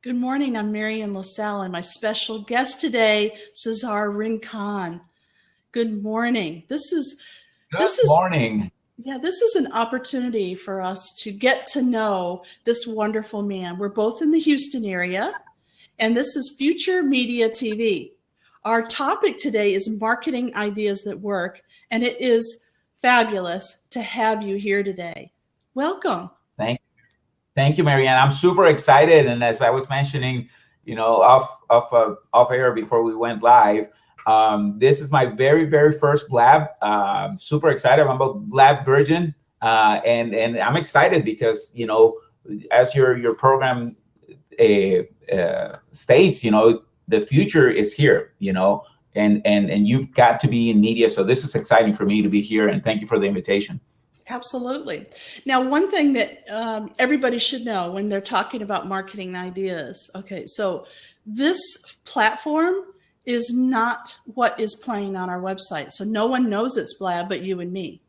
Good morning. I'm Marian LaSalle, and my special guest today, Cesar Rincon. Good morning. This is Good this is morning. yeah, this is an opportunity for us to get to know this wonderful man. We're both in the Houston area, and this is Future Media TV. Our topic today is marketing ideas that work, and it is fabulous to have you here today. Welcome. Thank, thank you, Marianne. I'm super excited, and as I was mentioning, off air before we went live, this is my very first Blab. Super excited. I'm a Blab virgin, and I'm excited because as your program states, the future is here. And you've got to be in media, so this is exciting for me to be here. And thank you for the invitation. Absolutely. Now, one thing that everybody should know when they're talking about marketing ideas, okay, so this platform is not what is playing on our website. So no one knows it's Blab but you and me.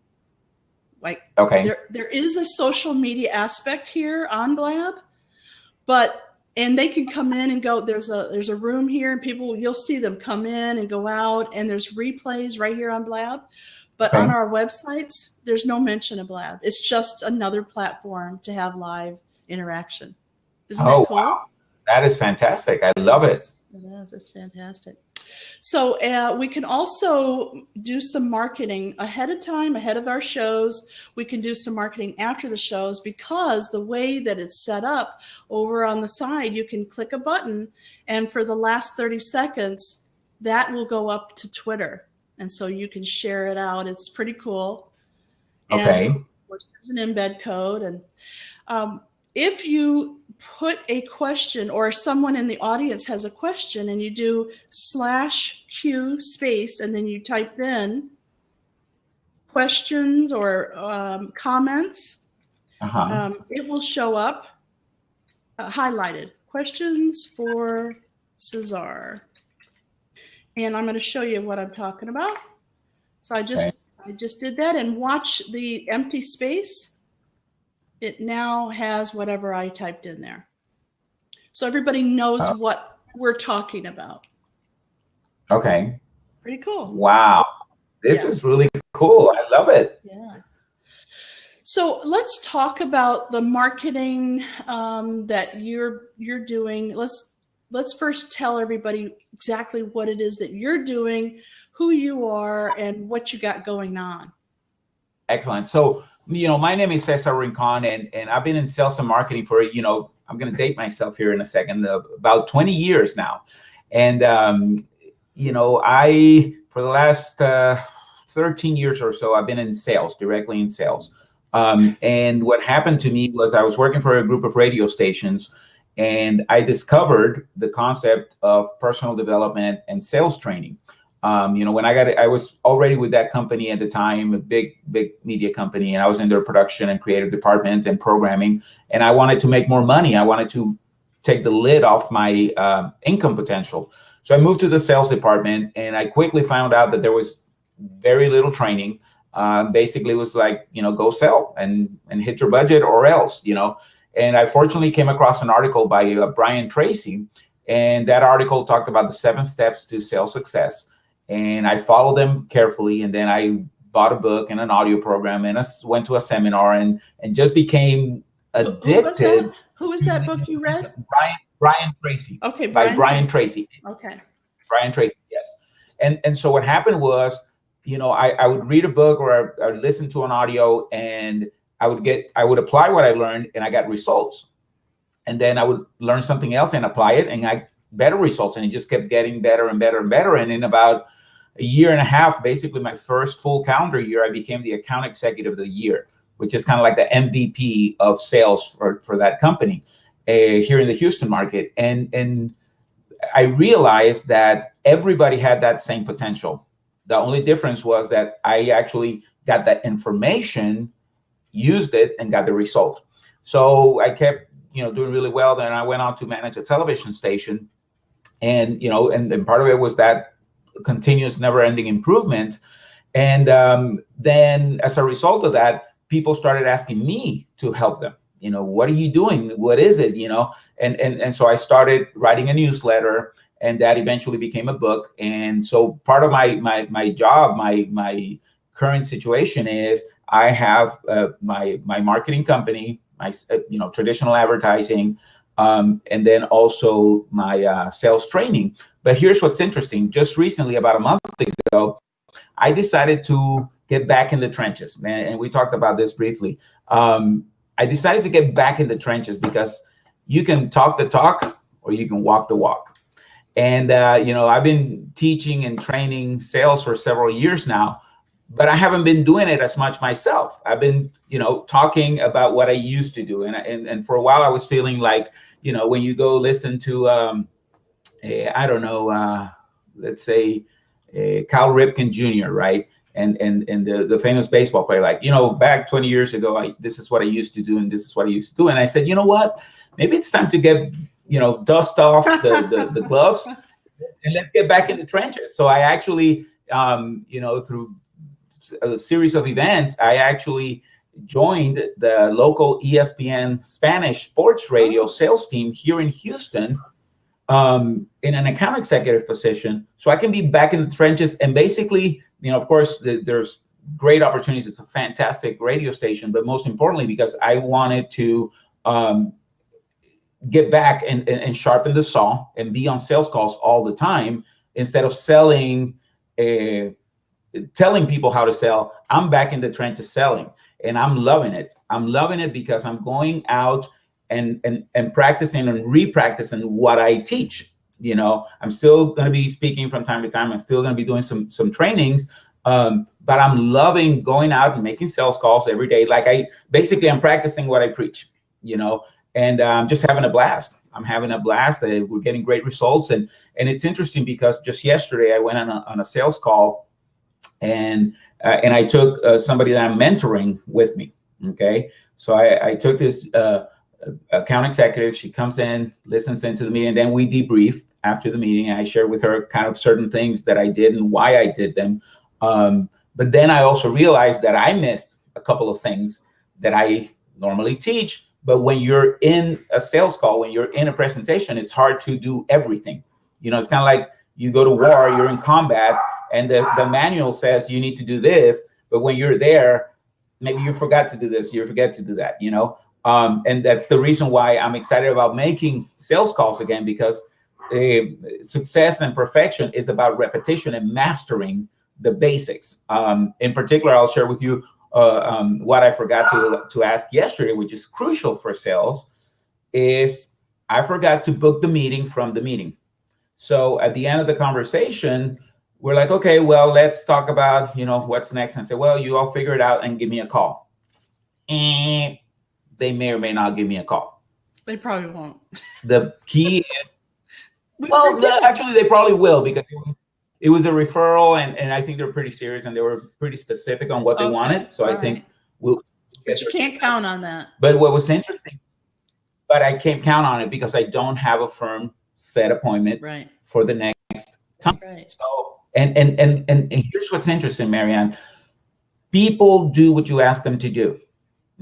Like, Okay. there is a social media aspect here on Blab, and they can come in and go. There's a room here, and you'll see them come in and go out, and there's replays right here on Blab. But Okay. on our websites, there's no mention of Blab. It's just another platform to have live interaction. Isn't that cool? Wow. That is fantastic. I love it. It is. It's fantastic. So we can also do some marketing ahead of time, ahead of our shows. We can do some marketing after the shows because the way that it's set up over on the side, you can click a button, and for the last 30 seconds, that will go up to Twitter. And so you can share it out. It's pretty cool. Okay. And of course, there's an embed code. And if you put a question, or someone in the audience has a question, and you do /Q space, and then you type in questions or comments, it will show up highlighted. Questions for Cesar. And I'm going to show you what I'm talking about. So I just did that, and watch the empty space. It now has whatever I typed in there. So everybody knows what we're talking about. Okay. Pretty cool. Wow. This is really cool. I love it. Yeah. So let's talk about the marketing that you're doing. Let's first tell everybody exactly what it is that you're doing, who you are, and what you got going on. Excellent. So, my name is Cesar Rincon, and I've been in sales and marketing for, I'm going to date myself here in a second, about 20 years now. And, for the last 13 years or so, I've been in sales, directly in sales. And what happened to me was I was working for a group of radio stations, and I discovered the concept of personal development and sales training. When I was already with that company at the time, a big media company, and I was in their production and creative department and programming, and I wanted to make more money. I wanted to take the lid off my income potential. So I moved to the sales department, and I quickly found out that there was very little training. Basically, it was like, go sell and hit your budget or else, And I fortunately came across an article by Brian Tracy, and that article talked about the 7 steps to sales success. And I followed them carefully, and then I bought a book and an audio program, and I went to a seminar, and just became addicted. Who was that book you read? Brian Tracy. Okay, by Brian Tracy. Okay. Brian Tracy, yes. And so what happened was, I would read a book, or I would listen to an audio, and I would apply what I learned, and I got results. And then I would learn something else and apply it, and I better results, and it just kept getting better and better and better. And in about a year and a half, basically my first full calendar year, I became the account executive of the year, which is kind of like the MVP of sales for that company here in the Houston market. And I realized that everybody had that same potential. The only difference was that I actually got that information, used it, and got the result. So I kept doing really well. Then I went on to manage a television station, and and part of it was that continuous, never-ending improvement. And then as a result of that, people started asking me to help them. what are you doing? What is it? And so I started writing a newsletter, and that eventually became a book. And so part of my job, my current situation is I have my marketing company, my traditional advertising, and then also my sales training. But here's what's interesting. Just recently, about a month ago, I decided to get back in the trenches, man. And we talked about this briefly. I decided to get back in the trenches because you can talk the talk or you can walk the walk. And, I've been teaching and training sales for several years now, but I haven't been doing it as much myself. I've been, talking about what I used to do. And for a while I was feeling like, when you go listen to, I don't know, let's say Cal Ripken Jr., right? And the famous baseball player, like, back 20 years ago, this is what I used to do, and this is what I used to do. And I said, you know what? Maybe it's time to get, dust off the gloves, and let's get back in the trenches. So I actually, through a series of events, I actually joined the local ESPN Spanish sports radio sales team here in Houston, in an account executive position, so I can be back in the trenches. And basically, of course, there's great opportunities. It's a fantastic radio station, but most importantly, because I wanted to get back and sharpen the saw and be on sales calls all the time instead of telling people how to sell. I'm back in the trenches selling, and I'm loving it. I'm loving it because I'm going out and practicing and repracticing what I teach. I'm still going to be speaking from time to time. I'm still going to be doing some trainings, but I'm loving going out and making sales calls every day. Like I'm practicing what I preach, and I'm just having a blast. I'm having a blast. We're getting great results, and it's interesting because just yesterday I went on a sales call, and I took somebody that I'm mentoring with me. Okay, so I took this account executive. She comes in, listens into the meeting, and then we debrief after the meeting. I share with her kind of certain things that I did and why I did them. But then I also realized that I missed a couple of things that I normally teach. But when you're in a sales call, when you're in a presentation, it's hard to do everything. It's kind of like you go to war, you're in combat, and the manual says you need to do this, but when you're there, maybe you forgot to do this, you forget to do that, and that's the reason why I'm excited about making sales calls again, because success and perfection is about repetition and mastering the basics. In particular, I'll share with you what I forgot to ask yesterday, which is crucial for sales, is I forgot to book the meeting from the meeting. So at the end of the conversation, we're like, okay, well, let's talk about, what's next. And say, well, you all figure it out and give me a call. And they may or may not give me a call. They probably won't. The key is, actually, they probably will, because it was a referral, and I think they're pretty serious, and they were pretty specific on what they wanted. So I think we'll. But you can't count on that. But what was interesting, but I can't count on it because I don't have a firm set appointment for the next time. Right. So and here's what's interesting, Marianne. People do what you ask them to do.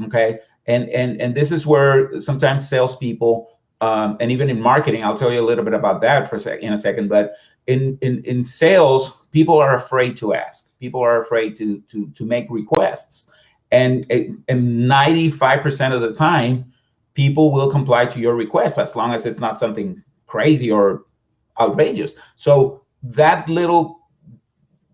Okay. And this is where sometimes salespeople, and even in marketing, I'll tell you a little bit about that in a second. But in sales, people are afraid to ask. People are afraid to make requests, and 95% of the time, people will comply to your request as long as it's not something crazy or outrageous. So that little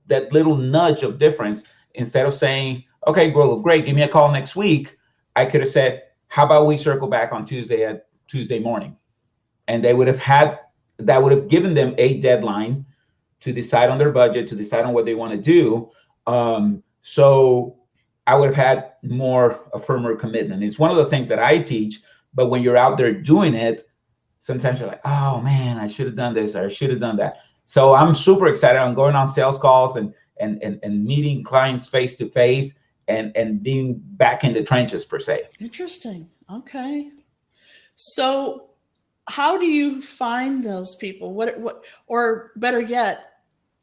nudge of difference, instead of saying, okay, well, great, give me a call next week, I could have said, how about we circle back on Tuesday morning? And that would have given them a deadline to decide on their budget, to decide on what they want to do. So I would have had a firmer commitment. It's one of the things that I teach, but when you're out there doing it, sometimes you're like, oh man, I should have done this, or I should have done that. So I'm super excited. I'm going on sales calls and meeting clients face to face and being back in the trenches, per se. Interesting. Okay. So how do you find those people? What, or better yet,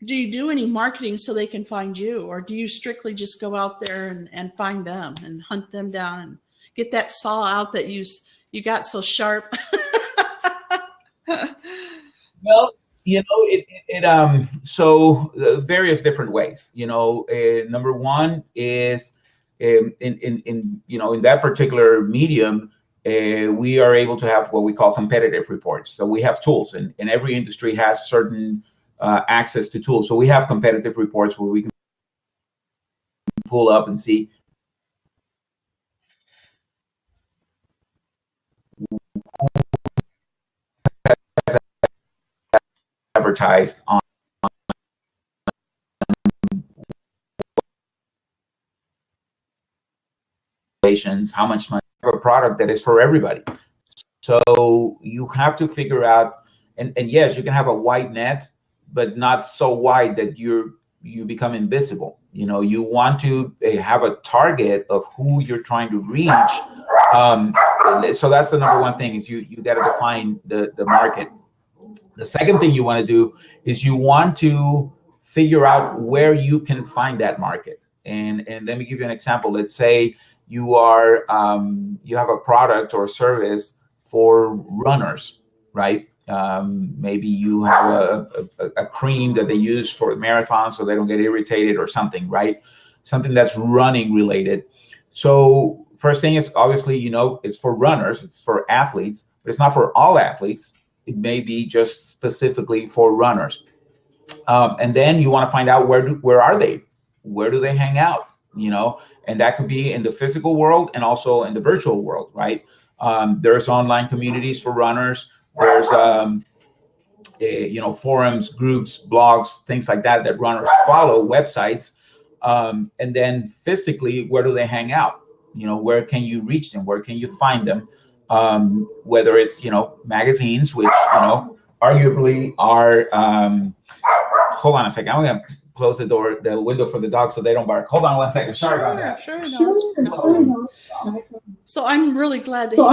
do you do any marketing so they can find you, or do you strictly just go out there and find them and hunt them down? get that saw out that you got so sharp? Well, so various different ways. Number one is in that particular medium, we are able to have what we call competitive reports. So we have tools, and every industry has certain access to tools. So we have competitive reports where we can pull up and see advertised on how much money for a product that is for everybody. So you have to figure out, and yes, you can have a wide net, but not so wide that you become invisible. You want to have a target of who you're trying to reach. So that's the number one thing, is you got to define the market. The second thing you want to do is you want to figure out where you can find that market. And let me give you an example. Let's say you have a product or service for runners, right? Maybe you have a cream that they use for marathons so they don't get irritated or something, right? Something that's running related. So first thing is, obviously, it's for runners, it's for athletes, but it's not for all athletes. It may be just specifically for runners. And then you want to find out where are they? Where do they hang out? And that could be in the physical world and also in the virtual world, right? There's online communities for runners. There's forums, groups, blogs, things like that runners follow, websites. And then physically, where do they hang out? Where can you reach them? Where can you find them? Whether it's magazines, which arguably are hold on a second, I'm gonna close the window for the dog so they don't bark. Hold on one second. Sorry about that. Sure. No. So I'm really glad that you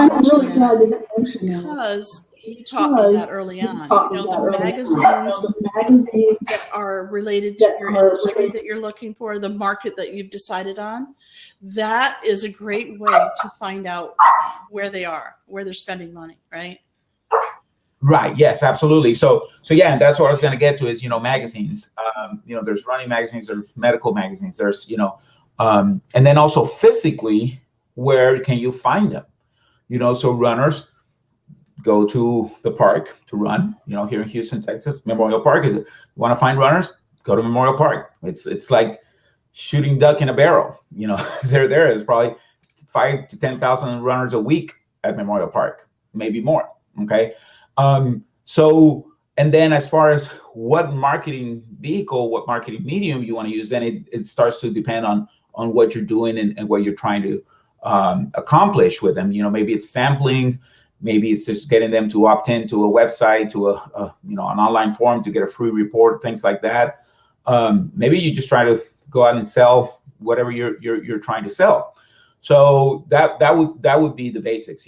mentioned that, because you talked about that early on. The magazines that are related to your industry that you're looking for, the market that you've decided on, that is a great way to find out where they are, where they're spending money, right? Right. Yes, absolutely. So yeah, and that's what I was going to get to is, magazines. There's running magazines, there's medical magazines, there's, and then also physically, where can you find them? So runners go to the park to run. Here in Houston, Texas, Memorial Park is it. You want to find runners? Go to Memorial Park. It's like shooting duck in a barrel. There is probably 5,000 to 10,000 runners a week at Memorial Park, maybe more. Okay. So, and then as far as what marketing vehicle, what marketing medium you want to use, then it starts to depend on what you're doing and what you're trying to accomplish with them. Maybe it's sampling, maybe it's just getting them to opt in to a website, to an online forum to get a free report, things like that. Maybe you just try to go out and sell whatever you're trying to sell. So that would be the basics.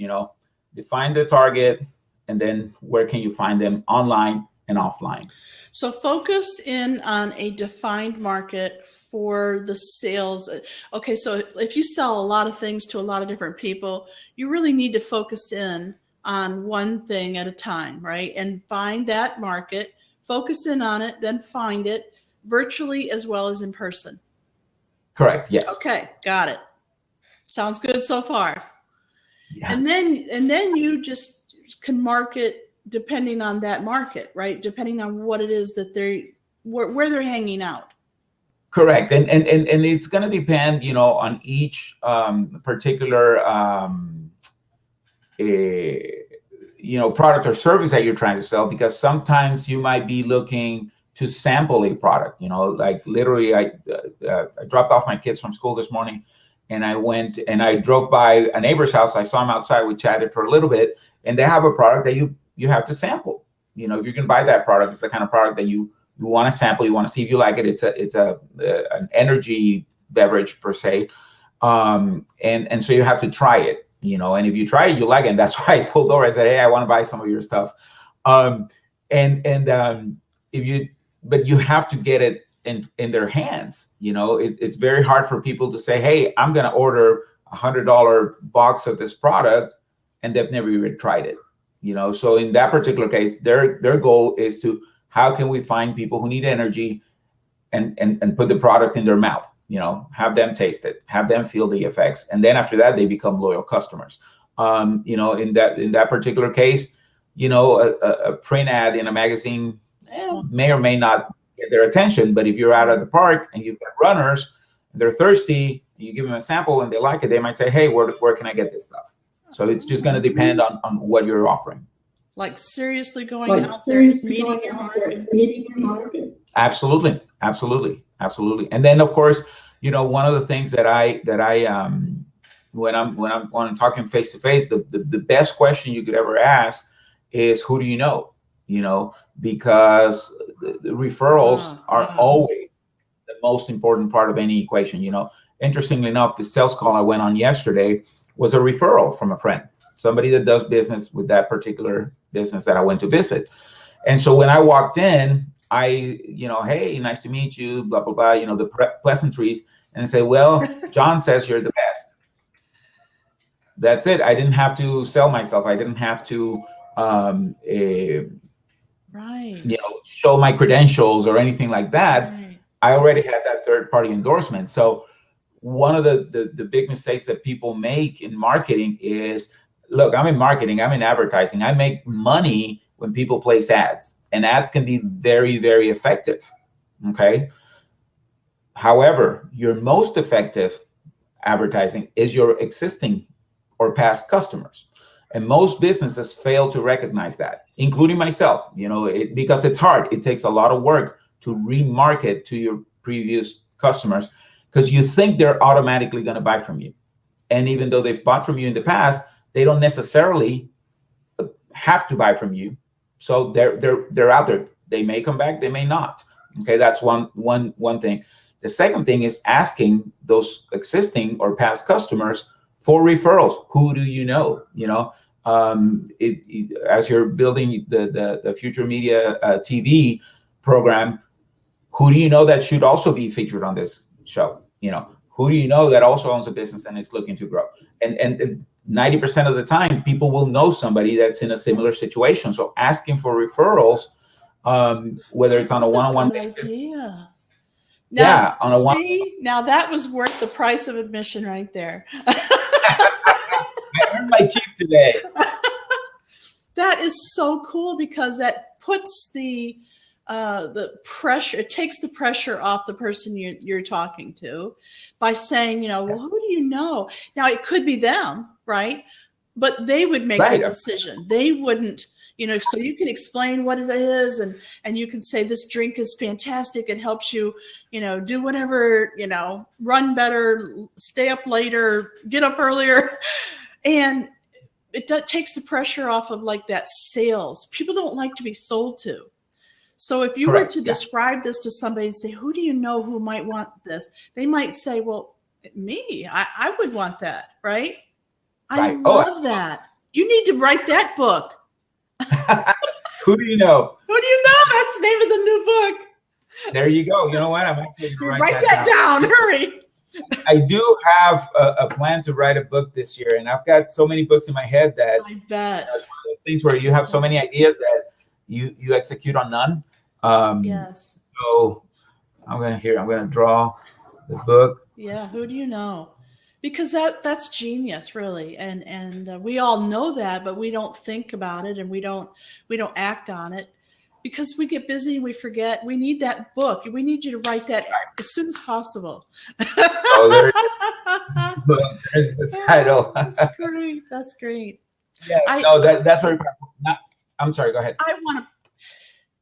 Define the target, and then where can you find them online and offline. So focus in on a defined market for the sales. Okay, so if you sell a lot of things to a lot of different people, you really need to focus in on one thing at a time, right? And find that market, focus in on it, then find it virtually as well as in person. Correct, yes. Okay, got it. Sounds good so far. Yeah. And then you just can market depending on that market, right? Depending on what it is that where they're hanging out. Correct, and it's going to depend, on each particular product or service that you're trying to sell, because sometimes you might be looking to sample a product. Like literally, I dropped off my kids from school this morning, and I went and I drove by a neighbor's house. I saw him outside. We chatted for a little bit, and they have a product that you have to sample. If you're going to buy that product, it's the kind of product that you want to sample. You want to see if you like it. It's an energy beverage per se, and so you have to try it. And if you try it, you like it. And that's why I pulled over. I said, "Hey, I want to buy some of your stuff." But you have to get it in their hands. It's very hard for people to say, "Hey, I'm going to order $100 box of this product and they've never even tried it. So in that particular case, their goal is to, how can we find people who need energy and put the product in their mouth, have them taste it, have them feel the effects, and then after that they become loyal customers. In that particular case, a print ad in a magazine may or may not get their attention, but if you're out at the park and you've got runners and they're thirsty, you give them a sample and they like it, they might say, hey, where can I get this stuff? So it's just going to depend on what you're offering. Like seriously going out there, meeting your market. Absolutely. And then of course, one of the things that I when I'm talking face to face, the best question you could ever ask is, who do you know? Because the referrals are always the most important part of any equation. Interestingly enough, the sales call I went on yesterday was a referral from a friend, somebody that does business with that particular business that I went to visit. And so when I walked in, I, hey, nice to meet you, blah, blah, blah, the pleasantries. And I say, well, John says you're the best. That's it. I didn't have to sell myself. I didn't have to, show my credentials or anything like that. Right. I already had that third-party endorsement. So one of the big mistakes that people make in marketing is, look, I'm in marketing, I'm in advertising. I make money when people place ads, and ads can be very, very effective. Okay. However, your most effective advertising is your existing or past customers. And most businesses fail to recognize that, including myself, because it's hard. It takes a lot of work to remarket to your previous customers, because you think they're automatically going to buy from you. And even though they've bought from you in the past, they don't necessarily have to buy from you. So they're out there. They may come back, they may not. Okay, that's one thing. The second thing is asking those existing or past customers for referrals. Who do you know? As you're building the Future Media TV program, who do you know that should also be featured on this show? Who do you know that also owns a business and is looking to grow? And 90% of the time, people will know somebody that's in a similar situation. So asking for referrals, whether it's on a one-on-one basis. Idea. Now, now that was worth the price of admission right there. I earned my keep today. That is so cool, because that puts the pressure. It takes the pressure off the person you're talking to by saying, well, who do you know? Now it could be them, right? But they would make the decision. They wouldn't. So you can explain what it is, and you can say, this drink is fantastic. It helps you, do whatever, run better, stay up later, get up earlier. And it takes the pressure off of like that sales. People don't like to be sold to. So if you were to describe this to somebody and say, who do you know who might want this? They might say, well, me, I would want that, right? I love that. You need to write that book. Who do you know? Who do you know? That's the name of the new book. There you go. You know what? I'm actually going to write that down. Hurry. I do have a plan to write a book this year, and I've got so many books in my head that I bet it's one of those things where you have so many ideas that you execute on none. Yes. So I'm gonna draw the book. Yeah. Who do you know? Because that's genius, really, and we all know that, but we don't think about it, and we don't act on it because we get busy and we forget. We need that book. We need you to write that as soon as possible. Oh, there's the title. That's great. Yeah, that's very powerful. I'm sorry. Go ahead.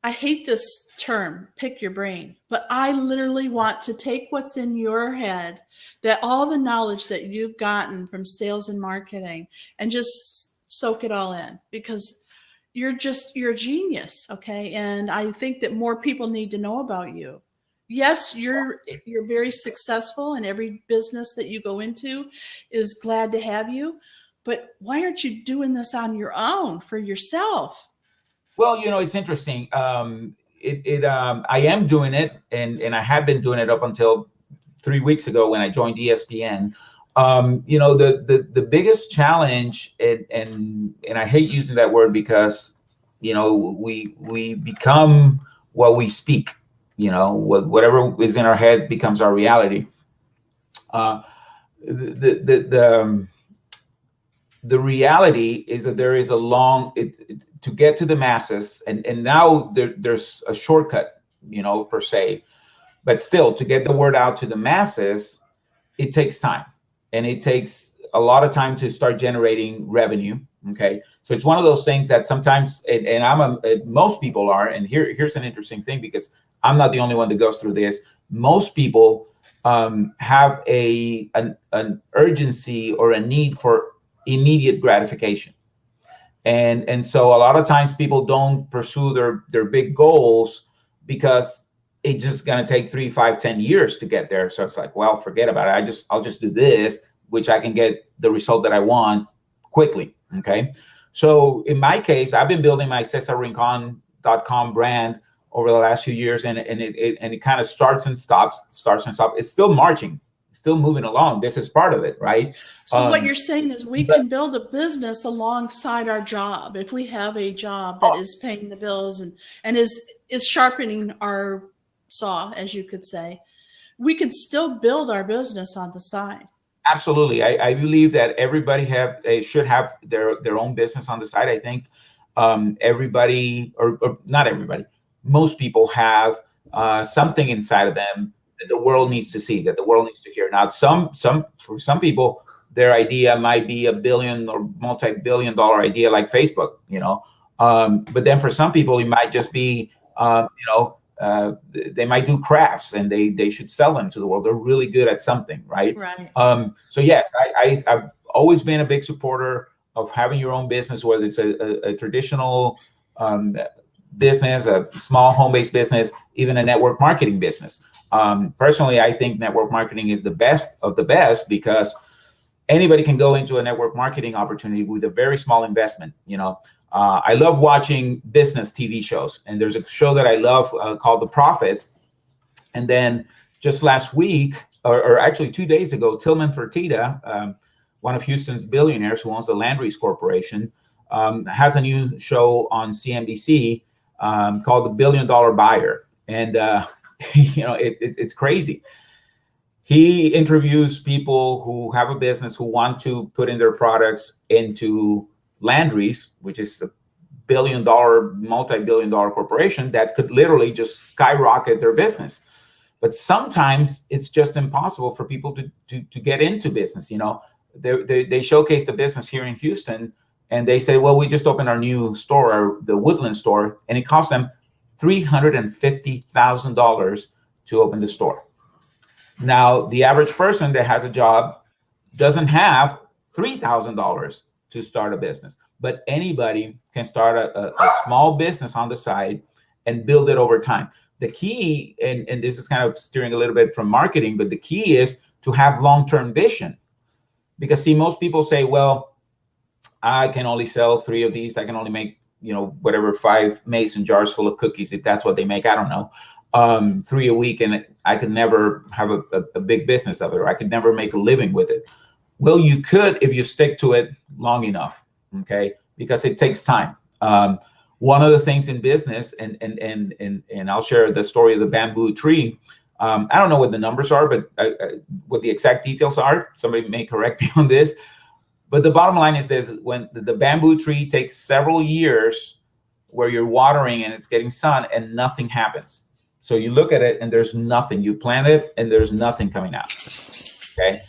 I hate this term, pick your brain, but I literally want to take what's in your head, that all the knowledge that you've gotten from sales and marketing, and just soak it all in, because you're a genius. Okay. And I think that more people need to know about you. Yes, you're very successful, and every business that you go into is glad to have you, but why aren't you doing this on your own for yourself? Well, it's interesting. I am doing it, and I have been doing it up until 3 weeks ago when I joined ESPN. The biggest challenge, and I hate using that word because, we become what we speak. Whatever is in our head becomes our reality. The reality is that there is a to get to the masses, and now there's a shortcut, per se, but still to get the word out to the masses, it takes time, and it takes a lot of time to start generating revenue. Okay, so it's one of those things that sometimes, and most people are, and here's an interesting thing, because I'm not the only one that goes through this. Most people have an urgency or a need for immediate gratification, and so a lot of times people don't pursue their big goals because it's just going to take 3, 5, 10 years to get there. So it's like, well, forget about it. I'll just do this, which I can get the result that I want quickly. Okay. So in my case, I've been building my CesarRincon.com brand over the last few years, and it kind of starts and stops. It's still marching, still moving along. This is part of it, right? So what you're saying is we can build a business alongside our job. If we have a job that is paying the bills and is sharpening our saw, as you could say, we can still build our business on the side. Absolutely. I believe that everybody should have their own business on the side. I think everybody, or not everybody, most people have something inside of them that the world needs to see, that the world needs to hear. Now, for some people, their idea might be a billion or multi-billion dollar idea like Facebook, but then for some people, it might just be, they might do crafts, and they should sell them to the world. They're really good at something, right? Right. So yes, I've always been a big supporter of having your own business, whether it's a traditional business, a small home-based business, even a network marketing business. Personally, I think network marketing is the best of the best, because anybody can go into a network marketing opportunity with a very small investment. I love watching business TV shows, and there's a show that I love called The Profit. And then just last week, or actually 2 days ago, Tillman Fertitta, one of Houston's billionaires who owns the Landry's Corporation, has a new show on CNBC called The $1 Billion Buyer. And, it's crazy. He interviews people who have a business, who want to put in their products into Landry's, which is a multi-billion dollar corporation that could literally just skyrocket their business. But sometimes it's just impossible for people to get into business. They showcase the business here in Houston, and they say, well, we just opened our new store, the Woodland store, and it cost them $350,000 to open the store. Now, the average person that has a job doesn't have $3,000 to start a business, but anybody can start a small business on the side and build it over time. The key, and this is kind of steering a little bit from marketing, but the key is to have long-term vision. Because see, most people say, well, I can only sell 3 of these. I can only make, whatever, 5 mason jars full of cookies, if that's what they make. I don't know. 3 a week, and I could never have a big business of it, or I could never make a living with it. Well, you could if you stick to it long enough, okay? Because it takes time. One of the things in business, and I'll share the story of the bamboo tree. I don't know what the numbers are, but what the exact details are. Somebody may correct me on this. But the bottom line is this: when the bamboo tree takes several years where you're watering and it's getting sun and nothing happens. So you look at it and there's nothing. You plant it and there's nothing coming out. Okay.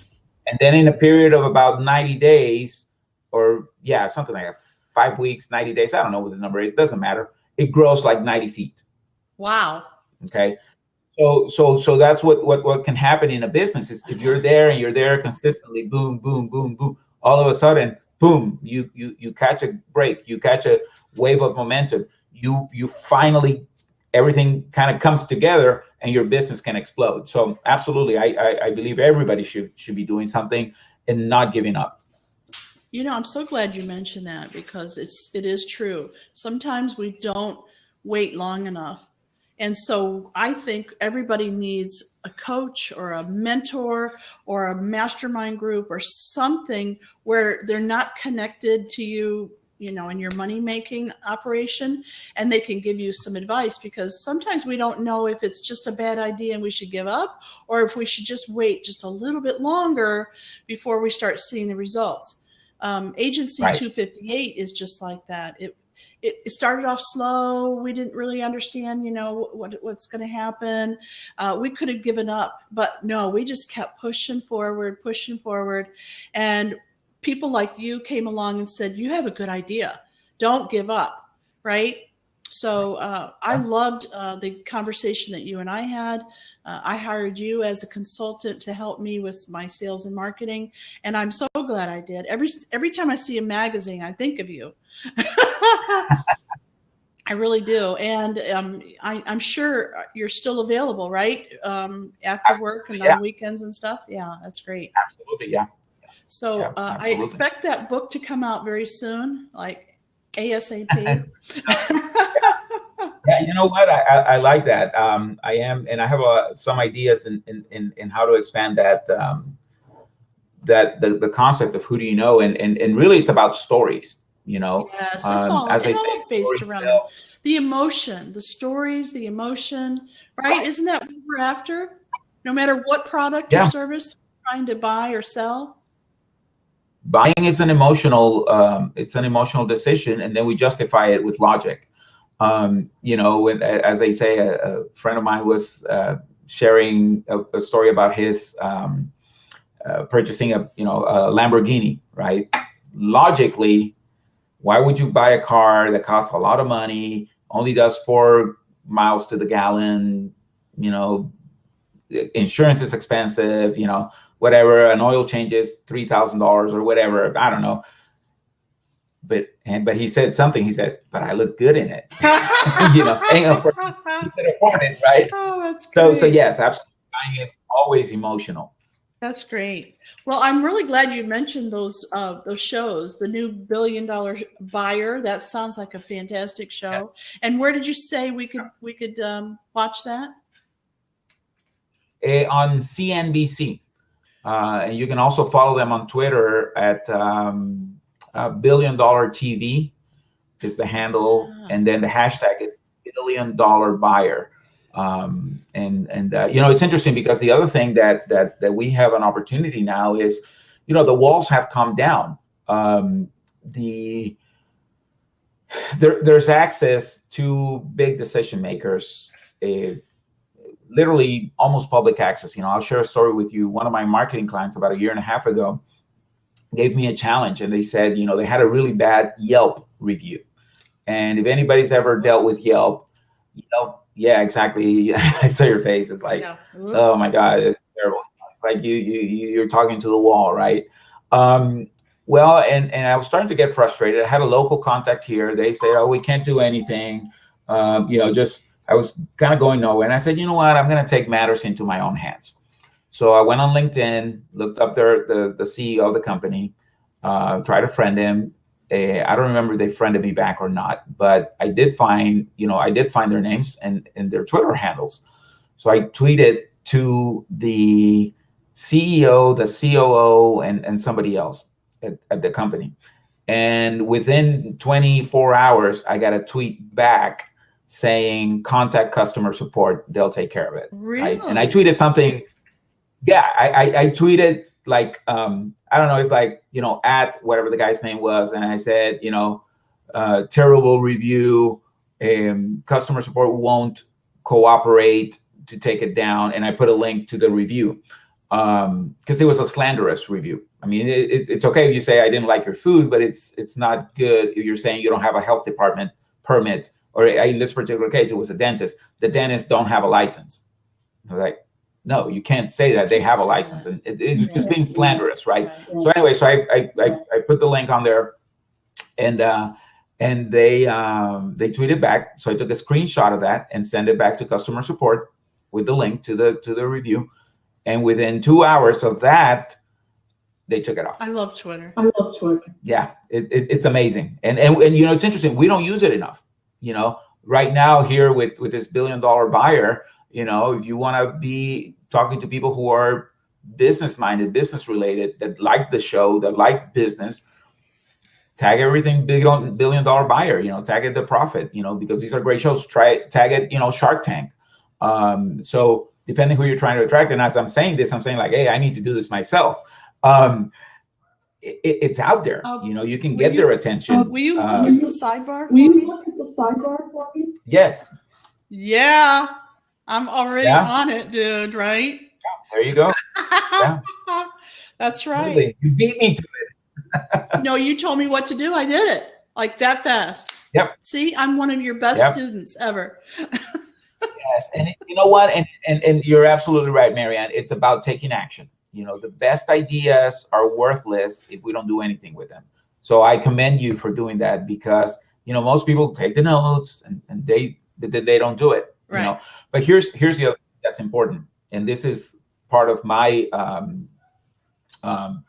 And then in a period of about 90 days, or something like that, 5 weeks, 90 days, I don't know what the number is, doesn't matter. It grows like 90 feet. Wow. Okay. So that's what can happen in a business is if you're there and you're there consistently, boom, boom, boom, boom, all of a sudden, boom, you catch a break, you catch a wave of momentum, you finally, everything kind of comes together and your business can explode. So absolutely, I believe everybody should be doing something and not giving up. I'm so glad you mentioned that, because it is true. Sometimes we don't wait long enough. And so I think everybody needs a coach or a mentor or a mastermind group or something where they're not connected to you, you know, in your money making operation, and they can give you some advice, because sometimes we don't know if it's just a bad idea and we should give up, or if we should just wait just a little bit longer before we start seeing the results. Agency 258 is just like that. It started off slow. We didn't really understand, you know, what's going to happen. We could have given up, but no, we just kept pushing forward. And people like you came along and said, you have a good idea. Don't give up, right? So I loved the conversation that you and I had. I hired you as a consultant to help me with my sales and marketing, and I'm so glad I did. Every time I see a magazine, I think of you. I really do. And I'm sure you're still available, right? After work and on weekends and stuff. Yeah, that's great. Absolutely, yeah. So I expect that book to come out very soon, like ASAP. Yeah, you know what? I like that. I am, and I have some ideas in how to expand that the concept of who do you know, and really it's about stories. You know, yes, that's all. As I say, based around the emotion, the stories, the emotion, right? Isn't that what we're after? No matter what product or service we're trying to buy or sell. Buying is an emotional, it's an emotional decision, and then we justify it with logic. You know, as they say, a friend of mine was sharing a story about his purchasing a Lamborghini, right? Logically, why would you buy a car that costs a lot of money, only does 4 miles to the gallon, you know, insurance is expensive, you know, whatever, an oil change is $3,000 or whatever, I don't know. But he said something, he said, but I look good in it. You know, and of course you can afford it, right? Oh, that's great. So yes, absolutely, buying is always emotional. That's great. Well, I'm really glad you mentioned those shows. The new $1 Billion Buyer. That sounds like a fantastic show. Yeah. And where did you say we could watch that? On CNBC, and you can also follow them on Twitter at $1 Billion TV is the handle, and then the hashtag is $1 Billion Buyer. And you know, it's interesting because the other thing that we have an opportunity now is, you know, the walls have come down. There's access to big decision makers, literally almost public access. You know, I'll share a story with you. One of my marketing clients about 1.5 years ago gave me a challenge, and they said, you know, they had a really bad Yelp review, and if anybody's ever dealt with Yelp, you know. Yeah, exactly. I saw your face. It's like, oh my God, it's terrible. It's like you're talking to the wall, right? Well, and I was starting to get frustrated. I had a local contact here. They say, oh, we can't do anything. You know, I was kind of going nowhere. And I said, you know what? I'm going to take matters into my own hands. So I went on LinkedIn, looked up the CEO of the company, tried to friend him. I don't remember if they friended me back or not, but I did find their names and their Twitter handles. So I tweeted to the CEO, the COO, and somebody else at the company. And within 24 hours, I got a tweet back saying, contact customer support, they'll take care of it. Really? Right? And I tweeted something. Yeah, I tweeted like, I don't know, it's like, you know, at whatever the guy's name was. And I said, you know, terrible review, customer support won't cooperate to take it down. And I put a link to the review because it was a slanderous review. I mean, it's okay if you say I didn't like your food, but it's not good if you're saying you don't have a health department permit, or in this particular case, it was a dentist. The dentists don't have a license. I'm like, no, you can't say that. They have a license, and it was just being slanderous, right? So anyway, so I put the link on there, and they tweeted back. So I took a screenshot of that and sent it back to customer support with the link to the review, and within 2 hours of that, they took it off. I love Twitter. Yeah, it's amazing, and you know, it's interesting. We don't use it enough. You know, right now here with this $1 billion buyer, if you want to be talking to people who are business minded, business related, that like the show, that like business, tag everything $1 billion buyer, tag it the profit, because these are great shows. Tag it, Shark Tank. So depending who you're trying to attract, and as I'm saying this, I'm saying like, hey, I need to do this myself. It's out there. You can get their attention. Will you look at the sidebar? For me? Yes. Yeah, I'm already on it, dude. Right? There you go. Yeah. That's right. Really? You beat me to it. No, you told me what to do. I did it like that fast. Yep. See, I'm one of your best students ever. Yes, and you know what? And you're absolutely right, Marianne. It's about taking action. The best ideas are worthless if we don't do anything with them. So I commend you for doing that, because most people take the notes and they don't do it. Right. But here's the other thing that's important, and this is part of my one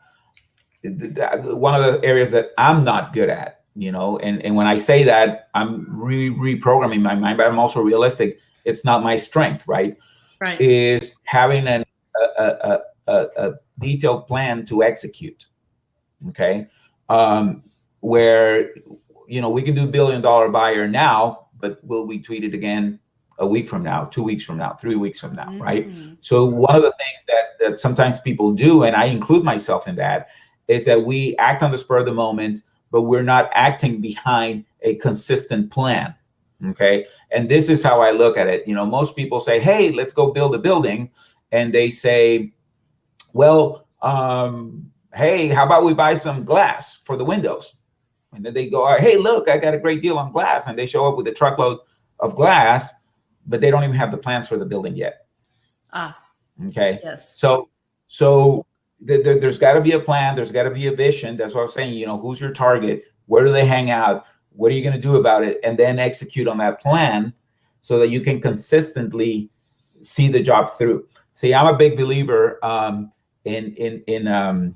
of the areas that I'm not good at. And when I say that, I'm reprogramming my mind, but I'm also realistic. It's not my strength, right? Right. Is having a detailed plan to execute. Okay. Where, we can do $1 billion buyer now, but will we tweet it again a week from now, 2 weeks from now, 3 weeks from now, right? So one of the things that sometimes people do, and I include myself in that, is that we act on the spur of the moment, but we're not acting behind a consistent plan. Okay. And this is how I look at it. Most people say, hey, let's go build a building. And they say, well, hey, how about we buy some glass for the windows? And then they go, hey, look, I got a great deal on glass. And they show up with a truckload of glass, but they don't even have the plans for the building yet. Okay. Yes. So there's got to be a plan. There's got to be a vision. That's what I'm saying. Who's your target? Where do they hang out? What are you going to do about it? And then execute on that plan so that you can consistently see the job through. See, I'm a big believer in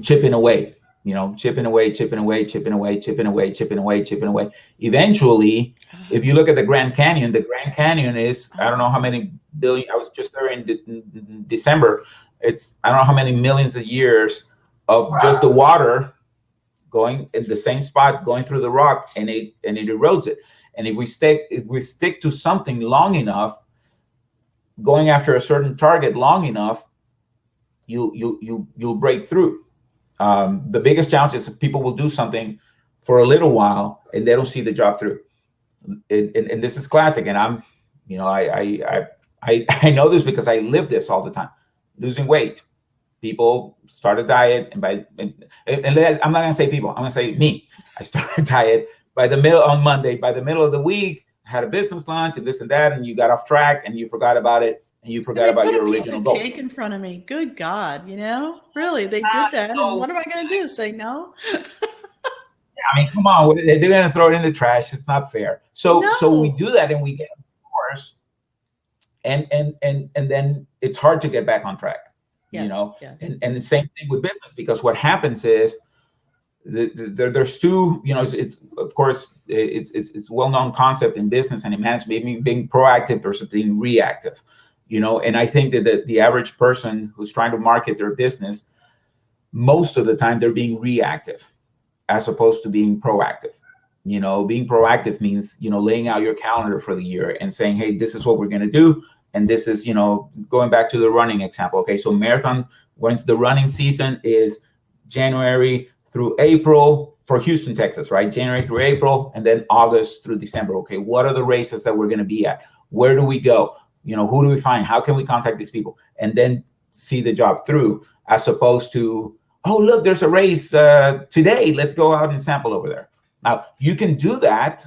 chipping away. Chipping away. Eventually, if you look at the Grand Canyon is, I don't know how many billion. I was just there in December. It's, I don't know how many millions of years of just the water going in the same spot, going through the rock, and it erodes it. And if we stick to something long enough, going after a certain target long enough, you'll break through. The biggest challenge is that people will do something for a little while and they don't see the job through. And this is classic. And I'm, I know this because I live this all the time. Losing weight. People start a diet, and I'm not gonna say people, I'm gonna say me. I started a diet on Monday. By the middle of the week, I had a business lunch and this and that, and you got off track and you forgot about it, and you forgot about your original goal. Cake in front of me. Good God, really, they did that. And what am I gonna do? Say no? I mean, come on, they're gonna throw it in the trash. It's not fair. So we do that, and we get course, and then it's hard to get back on track. Yes, and the same thing with business, because what happens is there's two, it's of course it's well-known concept in business and in management, being proactive versus being reactive, and I think that the average person who's trying to market their business, most of the time they're being reactive as opposed to being proactive. Being proactive means, laying out your calendar for the year and saying, hey, this is what we're going to do. And this is, going back to the running example. Okay, so marathon, once the running season is January through April for Houston, Texas, right? January through April, and then August through December. Okay, what are the races that we're going to be at? Where do we go? Who do we find? How can we contact these people? And then see the job through, as opposed to, oh, look, there's a race today. Let's go out and sample over there. Now, you can do that,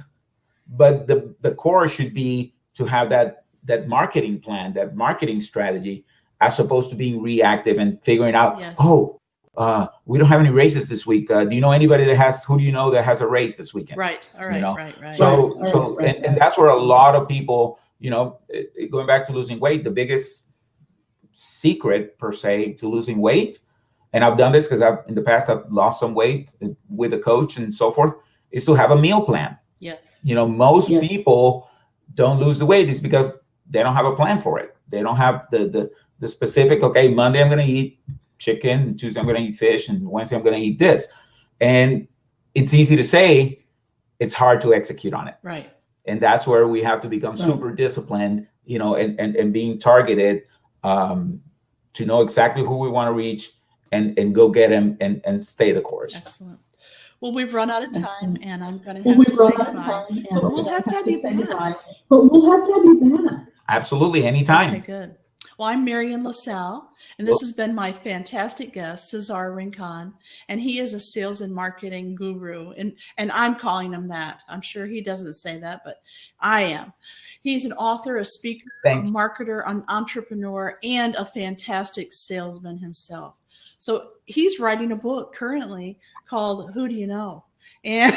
but the core should be to have that marketing plan, that marketing strategy, as opposed to being reactive and figuring out, yes. We don't have any races this week. Do you know anybody that has a race this weekend? Right. All right. Right. So and that's where a lot of people, going back to losing weight, the biggest secret per se to losing weight, and I've done this because in the past I've lost some weight with a coach and so forth, is to have a meal plan. Yes. Most people don't lose the weight is because they don't have a plan for it. They don't have the specific, okay, Monday I'm going to eat chicken, Tuesday I'm going to eat fish, and Wednesday I'm going to eat this. And it's easy to say, it's hard to execute on it. Right. And that's where we have to become super disciplined, and being targeted, to know exactly who we want to reach and go get them and stay the course. Excellent. Well, we've run out of time, and I'm going to have to say goodbye. But we'll have to have you back. Absolutely, anytime. Okay, good. Well, I'm Marian LaSalle, and this has been my fantastic guest, Cesar Rincon, and he is a sales and marketing guru, and I'm calling him that. I'm sure he doesn't say that, but I am. He's an author, a speaker, a marketer, an entrepreneur, and a fantastic salesman himself. So he's writing a book currently called Who Do You Know? And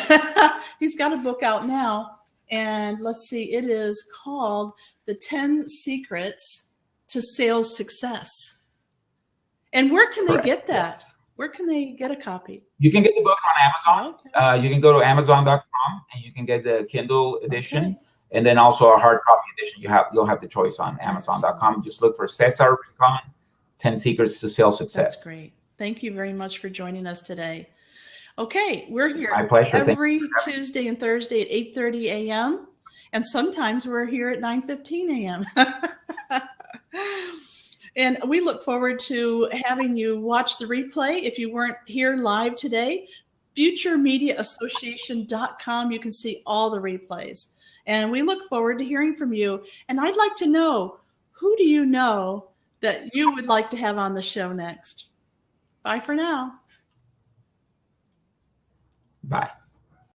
he's got a book out now. And let's see, it is called The 10 Secrets to Sales Success. And where can they get that? Yes. Where can they get a copy? You can get the book on Amazon. Okay. You can go to Amazon.com and you can get the Kindle edition. Okay. And then also a hard copy edition. You'll have the choice on Amazon.com. Just look for Cesar Rincon, 10 Secrets to Sales Success. That's great. Thank you very much for joining us today. Okay, we're here My pleasure. every Tuesday and Thursday at 8:30 a.m. And sometimes we're here at 9:15 a.m. And we look forward to having you watch the replay. If you weren't here live today, futuremediaassociation.com, you can see all the replays. And we look forward to hearing from you. And I'd like to know, who do you know that you would like to have on the show next? Bye for now. Bye.